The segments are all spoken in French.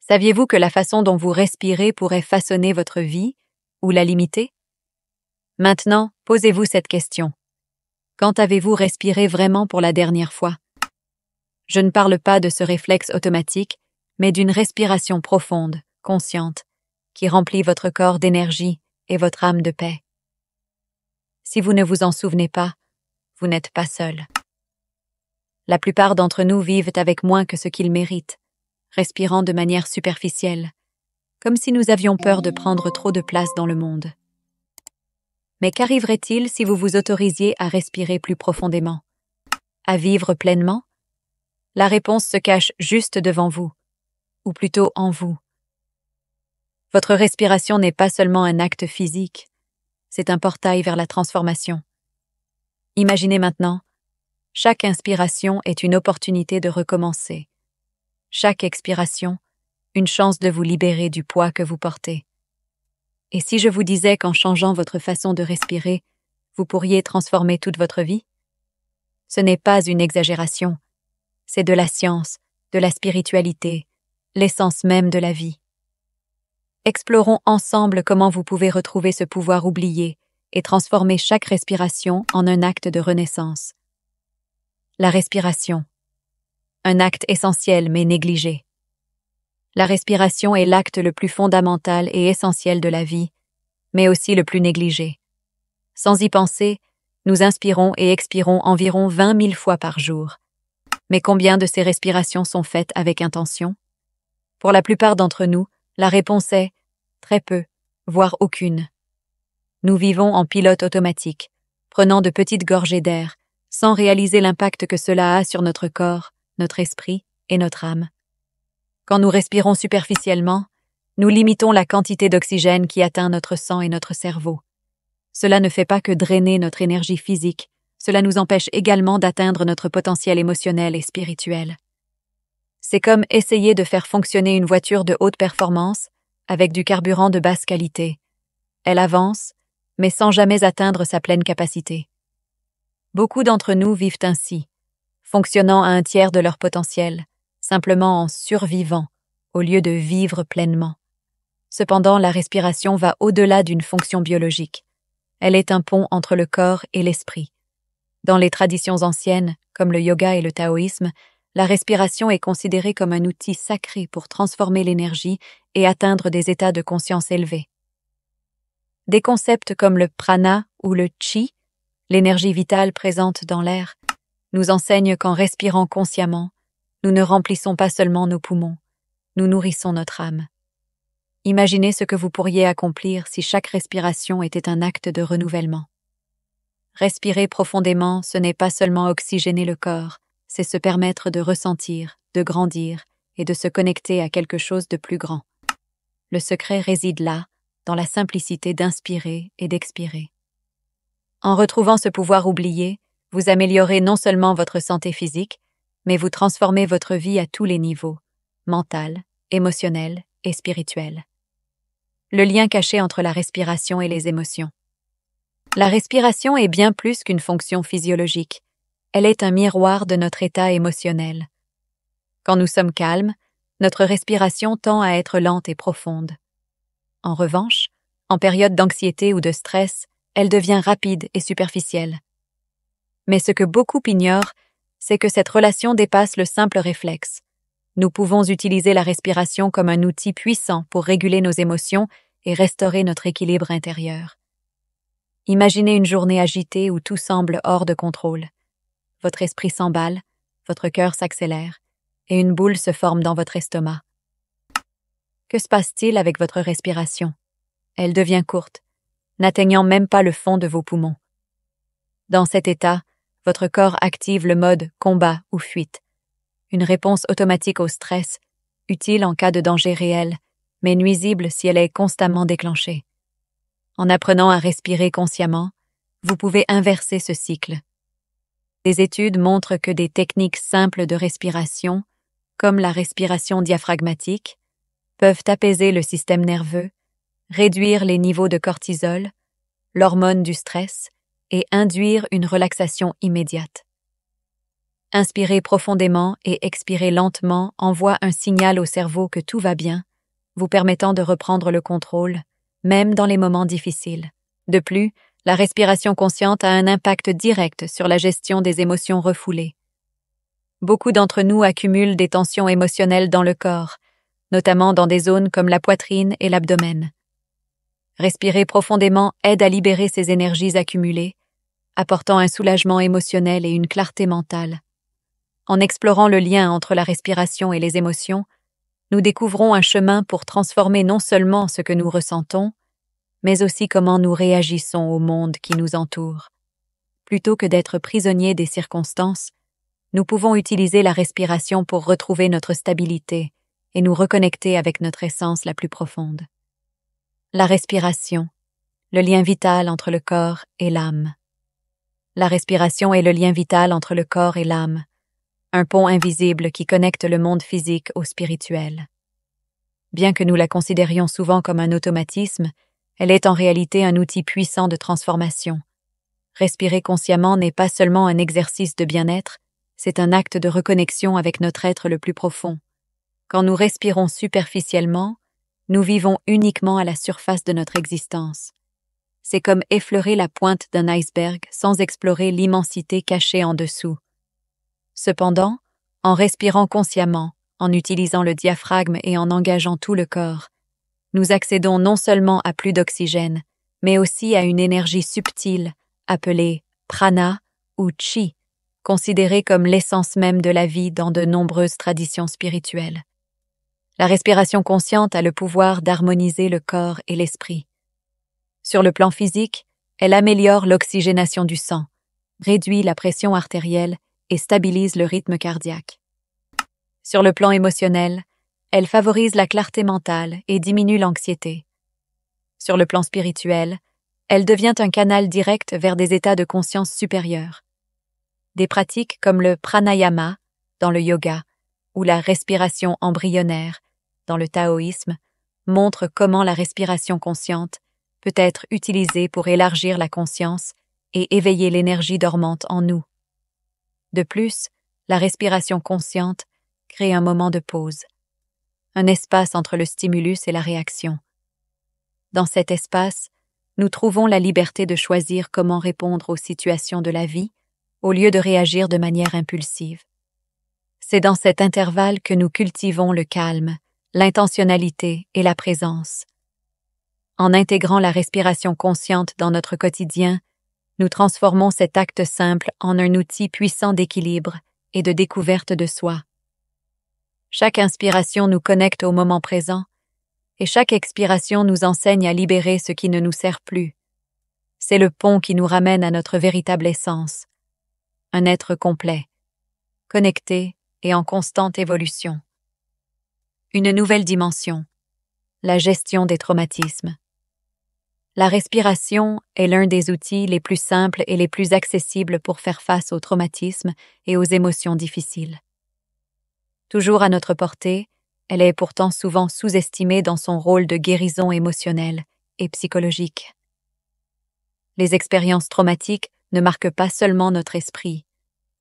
Saviez-vous que la façon dont vous respirez pourrait façonner votre vie ou la limiter? Maintenant, posez-vous cette question. Quand avez-vous respiré vraiment pour la dernière fois? Je ne parle pas de ce réflexe automatique, mais d'une respiration profonde, consciente, qui remplit votre corps d'énergie et votre âme de paix. Si vous ne vous en souvenez pas, vous n'êtes pas seul. La plupart d'entre nous vivent avec moins que ce qu'ils méritent, respirant de manière superficielle, comme si nous avions peur de prendre trop de place dans le monde. Mais qu'arriverait-il si vous vous autorisiez à respirer plus profondément, à vivre pleinement? La réponse se cache juste devant vous, ou plutôt en vous. Votre respiration n'est pas seulement un acte physique, c'est un portail vers la transformation. Imaginez maintenant, chaque inspiration est une opportunité de recommencer. Chaque expiration, une chance de vous libérer du poids que vous portez. Et si je vous disais qu'en changeant votre façon de respirer, vous pourriez transformer toute votre vie? Ce n'est pas une exagération, c'est de la science, de la spiritualité, l'essence même de la vie. Explorons ensemble comment vous pouvez retrouver ce pouvoir oublié et transformer chaque respiration en un acte de renaissance. La respiration. Un acte essentiel mais négligé. La respiration est l'acte le plus fondamental et essentiel de la vie, mais aussi le plus négligé. Sans y penser, nous inspirons et expirons environ 20 000 fois par jour. Mais combien de ces respirations sont faites avec intention? Pour la plupart d'entre nous, la réponse est très peu, voire aucune. Nous vivons en pilote automatique, prenant de petites gorgées d'air, sans réaliser l'impact que cela a sur notre corps, notre esprit et notre âme. Quand nous respirons superficiellement, nous limitons la quantité d'oxygène qui atteint notre sang et notre cerveau. Cela ne fait pas que drainer notre énergie physique, cela nous empêche également d'atteindre notre potentiel émotionnel et spirituel. C'est comme essayer de faire fonctionner une voiture de haute performance avec du carburant de basse qualité. Elle avance, mais sans jamais atteindre sa pleine capacité. Beaucoup d'entre nous vivent ainsi, fonctionnant à un tiers de leur potentiel, simplement en survivant, au lieu de vivre pleinement. Cependant, la respiration va au-delà d'une fonction biologique. Elle est un pont entre le corps et l'esprit. Dans les traditions anciennes, comme le yoga et le taoïsme, la respiration est considérée comme un outil sacré pour transformer l'énergie et atteindre des états de conscience élevés. Des concepts comme le prana ou le chi, l'énergie vitale présente dans l'air, nous enseignent qu'en respirant consciemment, nous ne remplissons pas seulement nos poumons, nous nourrissons notre âme. Imaginez ce que vous pourriez accomplir si chaque respiration était un acte de renouvellement. Respirer profondément, ce n'est pas seulement oxygéner le corps, c'est se permettre de ressentir, de grandir et de se connecter à quelque chose de plus grand. Le secret réside là, dans la simplicité d'inspirer et d'expirer. En retrouvant ce pouvoir oublié, vous améliorez non seulement votre santé physique, mais vous transformez votre vie à tous les niveaux, mental, émotionnel et spirituel. Le lien caché entre la respiration et les émotions. La respiration est bien plus qu'une fonction physiologique. Elle est un miroir de notre état émotionnel. Quand nous sommes calmes, notre respiration tend à être lente et profonde. En revanche, en période d'anxiété ou de stress, elle devient rapide et superficielle. Mais ce que beaucoup ignorent, c'est que cette relation dépasse le simple réflexe. Nous pouvons utiliser la respiration comme un outil puissant pour réguler nos émotions et restaurer notre équilibre intérieur. Imaginez une journée agitée où tout semble hors de contrôle. Votre esprit s'emballe, votre cœur s'accélère, et une boule se forme dans votre estomac. Que se passe-t-il avec votre respiration? Elle devient courte, n'atteignant même pas le fond de vos poumons. Dans cet état, votre corps active le mode combat ou fuite, une réponse automatique au stress, utile en cas de danger réel, mais nuisible si elle est constamment déclenchée. En apprenant à respirer consciemment, vous pouvez inverser ce cycle. Des études montrent que des techniques simples de respiration, comme la respiration diaphragmatique, peuvent apaiser le système nerveux, réduire les niveaux de cortisol, l'hormone du stress, et induire une relaxation immédiate. Inspirez profondément et expirez lentement envoie un signal au cerveau que tout va bien, vous permettant de reprendre le contrôle, même dans les moments difficiles. De plus, la respiration consciente a un impact direct sur la gestion des émotions refoulées. Beaucoup d'entre nous accumulent des tensions émotionnelles dans le corps, notamment dans des zones comme la poitrine et l'abdomen. Respirer profondément aide à libérer ces énergies accumulées, apportant un soulagement émotionnel et une clarté mentale. En explorant le lien entre la respiration et les émotions, nous découvrons un chemin pour transformer non seulement ce que nous ressentons, mais aussi comment nous réagissons au monde qui nous entoure. Plutôt que d'être prisonniers des circonstances, nous pouvons utiliser la respiration pour retrouver notre stabilité et nous reconnecter avec notre essence la plus profonde. La respiration, le lien vital entre le corps et l'âme. La respiration est le lien vital entre le corps et l'âme, un pont invisible qui connecte le monde physique au spirituel. Bien que nous la considérions souvent comme un automatisme, elle est en réalité un outil puissant de transformation. Respirer consciemment n'est pas seulement un exercice de bien-être, c'est un acte de reconnexion avec notre être le plus profond. Quand nous respirons superficiellement, nous vivons uniquement à la surface de notre existence. C'est comme effleurer la pointe d'un iceberg sans explorer l'immensité cachée en dessous. Cependant, en respirant consciemment, en utilisant le diaphragme et en engageant tout le corps, nous accédons non seulement à plus d'oxygène, mais aussi à une énergie subtile, appelée prana ou chi, considérée comme l'essence même de la vie dans de nombreuses traditions spirituelles. La respiration consciente a le pouvoir d'harmoniser le corps et l'esprit. Sur le plan physique, elle améliore l'oxygénation du sang, réduit la pression artérielle et stabilise le rythme cardiaque. Sur le plan émotionnel, elle favorise la clarté mentale et diminue l'anxiété. Sur le plan spirituel, elle devient un canal direct vers des états de conscience supérieurs. Des pratiques comme le pranayama, dans le yoga, ou la respiration embryonnaire, dans le taoïsme, montrent comment la respiration consciente peut être utilisée pour élargir la conscience et éveiller l'énergie dormante en nous. De plus, la respiration consciente crée un moment de pause, un espace entre le stimulus et la réaction. Dans cet espace, nous trouvons la liberté de choisir comment répondre aux situations de la vie au lieu de réagir de manière impulsive. C'est dans cet intervalle que nous cultivons le calme, l'intentionnalité et la présence. En intégrant la respiration consciente dans notre quotidien, nous transformons cet acte simple en un outil puissant d'équilibre et de découverte de soi. Chaque inspiration nous connecte au moment présent, et chaque expiration nous enseigne à libérer ce qui ne nous sert plus. C'est le pont qui nous ramène à notre véritable essence, un être complet, connecté et en constante évolution. Une nouvelle dimension, la gestion des traumatismes. La respiration est l'un des outils les plus simples et les plus accessibles pour faire face aux traumatismes et aux émotions difficiles. Toujours à notre portée, elle est pourtant souvent sous-estimée dans son rôle de guérison émotionnelle et psychologique. Les expériences traumatiques ne marquent pas seulement notre esprit,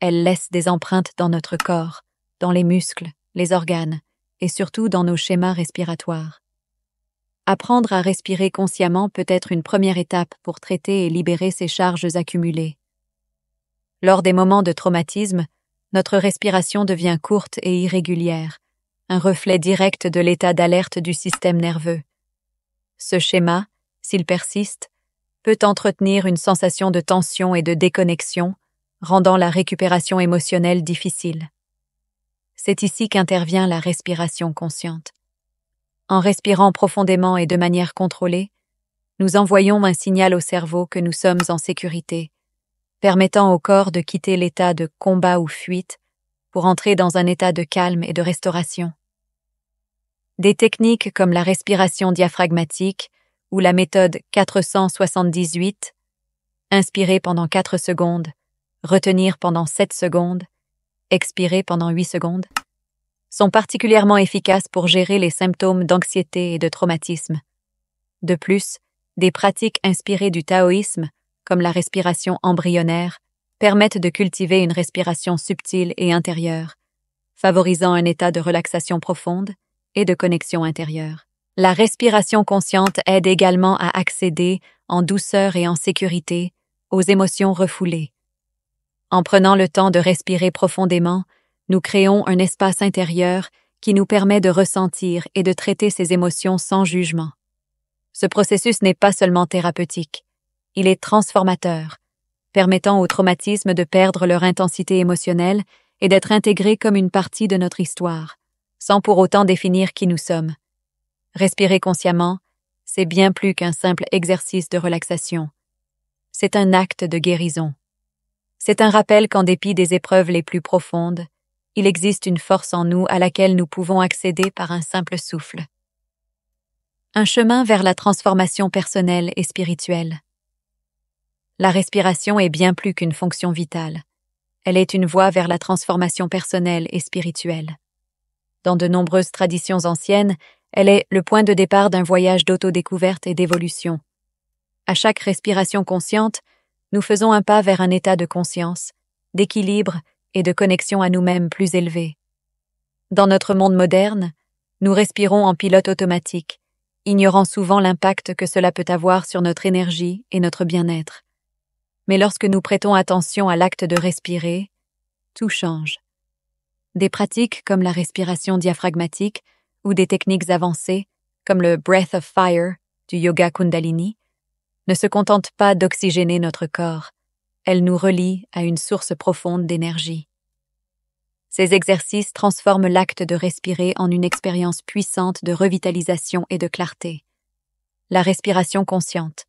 elles laissent des empreintes dans notre corps, dans les muscles, les organes et surtout dans nos schémas respiratoires. Apprendre à respirer consciemment peut être une première étape pour traiter et libérer ces charges accumulées. Lors des moments de traumatisme, notre respiration devient courte et irrégulière, un reflet direct de l'état d'alerte du système nerveux. Ce schéma, s'il persiste, peut entretenir une sensation de tension et de déconnexion, rendant la récupération émotionnelle difficile. C'est ici qu'intervient la respiration consciente. En respirant profondément et de manière contrôlée, nous envoyons un signal au cerveau que nous sommes en sécurité, permettant au corps de quitter l'état de combat ou fuite pour entrer dans un état de calme et de restauration. Des techniques comme la respiration diaphragmatique ou la méthode 478, inspirer pendant 4 secondes, retenir pendant 7 secondes, expirer pendant 8 secondes, sont particulièrement efficaces pour gérer les symptômes d'anxiété et de traumatisme. De plus, des pratiques inspirées du taoïsme, comme la respiration embryonnaire, permettent de cultiver une respiration subtile et intérieure, favorisant un état de relaxation profonde et de connexion intérieure. La respiration consciente aide également à accéder, en douceur et en sécurité, aux émotions refoulées. En prenant le temps de respirer profondément, nous créons un espace intérieur qui nous permet de ressentir et de traiter ces émotions sans jugement. Ce processus n'est pas seulement thérapeutique, il est transformateur, permettant aux traumatismes de perdre leur intensité émotionnelle et d'être intégrés comme une partie de notre histoire, sans pour autant définir qui nous sommes. Respirer consciemment, c'est bien plus qu'un simple exercice de relaxation. C'est un acte de guérison. C'est un rappel qu'en dépit des épreuves les plus profondes, il existe une force en nous à laquelle nous pouvons accéder par un simple souffle. Un chemin vers la transformation personnelle et spirituelle. La respiration est bien plus qu'une fonction vitale. Elle est une voie vers la transformation personnelle et spirituelle. Dans de nombreuses traditions anciennes, elle est le point de départ d'un voyage d'autodécouverte et d'évolution. À chaque respiration consciente, nous faisons un pas vers un état de conscience, d'équilibre et de connexion à nous-mêmes plus élevé. Dans notre monde moderne, nous respirons en pilote automatique, ignorant souvent l'impact que cela peut avoir sur notre énergie et notre bien-être. Mais lorsque nous prêtons attention à l'acte de respirer, tout change. Des pratiques comme la respiration diaphragmatique ou des techniques avancées, comme le Breath of Fire du yoga Kundalini, ne se contentent pas d'oxygéner notre corps, elles nous relient à une source profonde d'énergie. Ces exercices transforment l'acte de respirer en une expérience puissante de revitalisation et de clarté. La respiration consciente,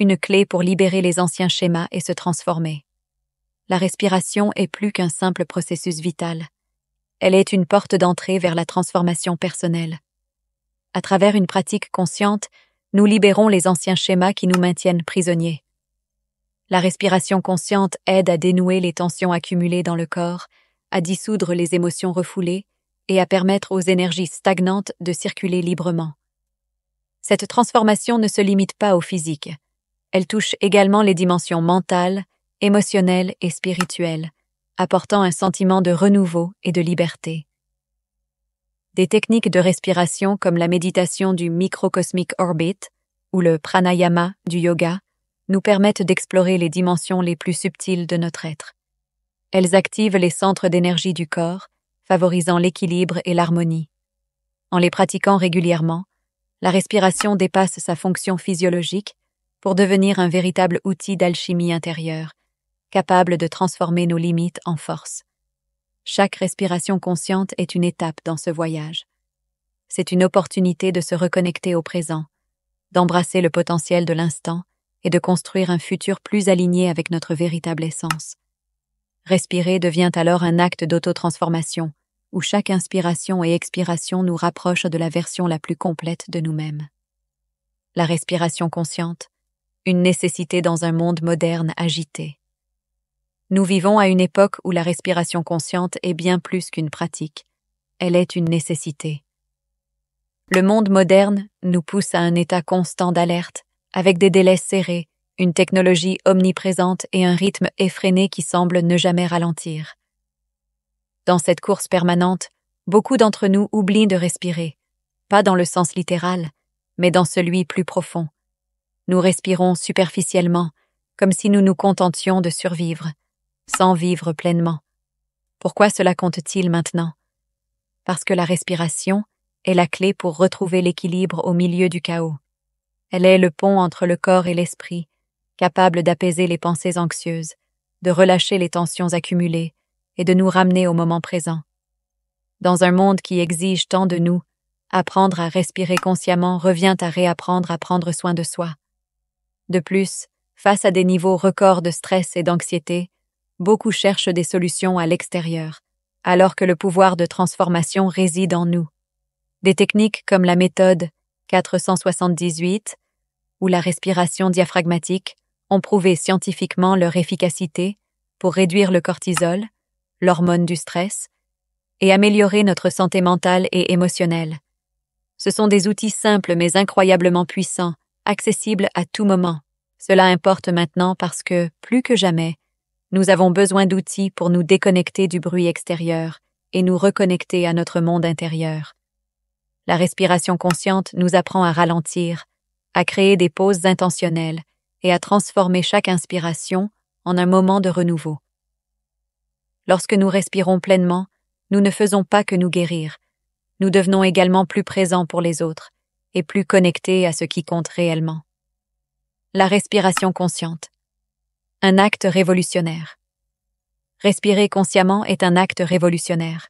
une clé pour libérer les anciens schémas et se transformer. La respiration est plus qu'un simple processus vital. Elle est une porte d'entrée vers la transformation personnelle. À travers une pratique consciente, nous libérons les anciens schémas qui nous maintiennent prisonniers. La respiration consciente aide à dénouer les tensions accumulées dans le corps, à dissoudre les émotions refoulées et à permettre aux énergies stagnantes de circuler librement. Cette transformation ne se limite pas au physique. Elle touche également les dimensions mentales, émotionnelles et spirituelles, apportant un sentiment de renouveau et de liberté. Des techniques de respiration comme la méditation du microcosmic orbit ou le pranayama du yoga nous permettent d'explorer les dimensions les plus subtiles de notre être. Elles activent les centres d'énergie du corps, favorisant l'équilibre et l'harmonie. En les pratiquant régulièrement, la respiration dépasse sa fonction physiologique pour devenir un véritable outil d'alchimie intérieure, capable de transformer nos limites en force. Chaque respiration consciente est une étape dans ce voyage. C'est une opportunité de se reconnecter au présent, d'embrasser le potentiel de l'instant et de construire un futur plus aligné avec notre véritable essence. Respirer devient alors un acte d'autotransformation, où chaque inspiration et expiration nous rapproche de la version la plus complète de nous-mêmes. La respiration consciente, une nécessité dans un monde moderne agité. Nous vivons à une époque où la respiration consciente est bien plus qu'une pratique. Elle est une nécessité. Le monde moderne nous pousse à un état constant d'alerte, avec des délais serrés, une technologie omniprésente et un rythme effréné qui semble ne jamais ralentir. Dans cette course permanente, beaucoup d'entre nous oublient de respirer, pas dans le sens littéral, mais dans celui plus profond. Nous respirons superficiellement, comme si nous nous contentions de survivre, sans vivre pleinement. Pourquoi cela compte-t-il maintenant? Parce que la respiration est la clé pour retrouver l'équilibre au milieu du chaos. Elle est le pont entre le corps et l'esprit, capable d'apaiser les pensées anxieuses, de relâcher les tensions accumulées et de nous ramener au moment présent. Dans un monde qui exige tant de nous, apprendre à respirer consciemment revient à réapprendre à prendre soin de soi. De plus, face à des niveaux records de stress et d'anxiété, beaucoup cherchent des solutions à l'extérieur, alors que le pouvoir de transformation réside en nous. Des techniques comme la méthode 478 ou la respiration diaphragmatique ont prouvé scientifiquement leur efficacité pour réduire le cortisol, l'hormone du stress, et améliorer notre santé mentale et émotionnelle. Ce sont des outils simples mais incroyablement puissants, accessibles à tout moment. Cela importe maintenant parce que, plus que jamais, Nous avons besoin d'outils pour nous déconnecter du bruit extérieur et nous reconnecter à notre monde intérieur. La respiration consciente nous apprend à ralentir, à créer des pauses intentionnelles et à transformer chaque inspiration en un moment de renouveau. Lorsque nous respirons pleinement, nous ne faisons pas que nous guérir. Nous devenons également plus présents pour les autres et plus connectés à ce qui compte réellement. La respiration consciente. Un acte révolutionnaire. Respirer consciemment est un acte révolutionnaire.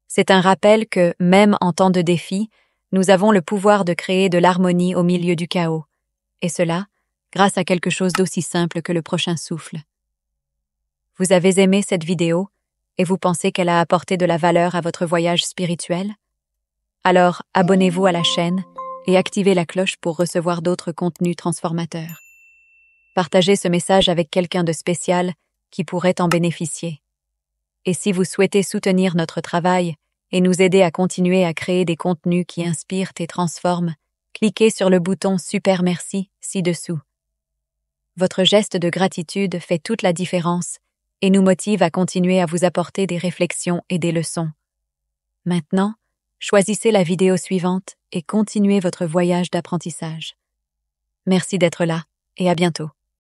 C'est un rappel que, même en temps de défi, nous avons le pouvoir de créer de l'harmonie au milieu du chaos, et cela, grâce à quelque chose d'aussi simple que le prochain souffle. Vous avez aimé cette vidéo et vous pensez qu'elle a apporté de la valeur à votre voyage spirituel? Alors, abonnez-vous à la chaîne et activez la cloche pour recevoir d'autres contenus transformateurs. Partagez ce message avec quelqu'un de spécial qui pourrait en bénéficier. Et si vous souhaitez soutenir notre travail et nous aider à continuer à créer des contenus qui inspirent et transforment, cliquez sur le bouton Super Merci ci-dessous. Votre geste de gratitude fait toute la différence et nous motive à continuer à vous apporter des réflexions et des leçons. Maintenant, choisissez la vidéo suivante et continuez votre voyage d'apprentissage. Merci d'être là et à bientôt.